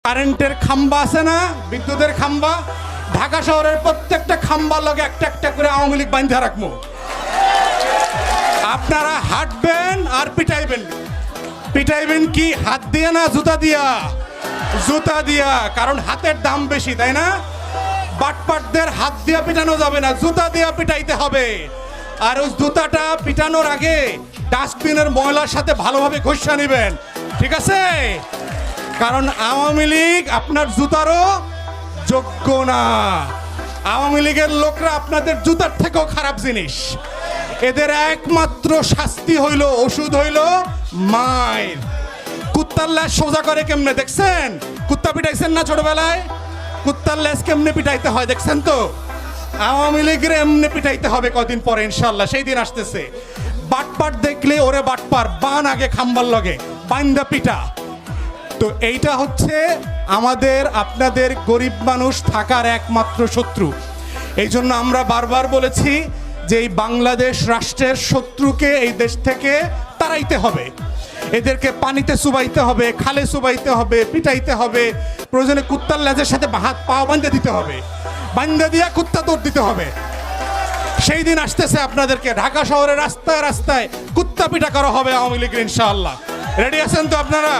কারেন্টের খাম্বা আছে না, বিদ্যুতের খাম্বা, ঢাকা শহরের প্রত্যেকটা খাম্বার লগে একটা একটা করে আওয়ামী লীগ বাঁধা রাখবো। আপনারা হাঁটবেন আর পিটাইবেন। পিটাইবেন কি হাত দিয়ে না জুতা দিয়া? জুতা দিয়া, কারণ হাতের দাম বেশি, তাই না? বাটপাটদের হাত দিয়ে পিটানো যাবে না, জুতা দিয়ে পিটাইতে হবে। আর ওই জুতাটা পিটানোর আগে ডাস্টবিনের ময়লার সাথে ভালোভাবে ঘষা নেবেন, ঠিক আছে? কারণ আওয়ামী লীগ আপনার জুতারও যোগ্য না। আওয়ামী লীগের লোকরা আপনাদের জুতার থেকেও খারাপ জিনিস। এদের একমাত্র শাস্তি হইল, ওষুধ হইল মায়ের। কুত্তার ল্যাস সোজা করে কেমনে দেখছেন? কুত্তা পিটাইছেন না ছোটবেলায়? কুত্তার ল্যাস কেমনে পিটাইতে হয় দেখছেন তো? আওয়ামী লীগের এমনি পিটাইতে হবে কদিন পরে ইনশাল্লাহ, সেই দিন আসতেছে। বাটপাট দেখলে ওরে বাটপার, বান আগে খাম্বার লগে বান্দা পিটা। তো এইটা হচ্ছে আমাদের আপনাদের গরিব মানুষ থাকার একমাত্র শত্রু। এই জন্য আমরা বারবার বলেছি যে এই বাংলাদেশ রাষ্ট্রের শত্রুকে এই দেশ থেকে তাড়াইতে হবে। এদেরকে পানিতে চুবাইতে হবে, খালে চুবাইতে হবে, পিটাইতে হবে, প্রয়োজনে কুত্তার লেজের সাথে হাত পা বাঁধে দিতে হবে, বাঁধে দিয়া কুত্তা দৌড় দিতে হবে। সেই দিন আসতেছে, আপনাদেরকে ঢাকা শহরের রাস্তায় রাস্তায় কুত্তা পিটা করা হবে আওয়ামী লীগের ইনশাআল্লাহ। রেডি আছেন তো আপনারা?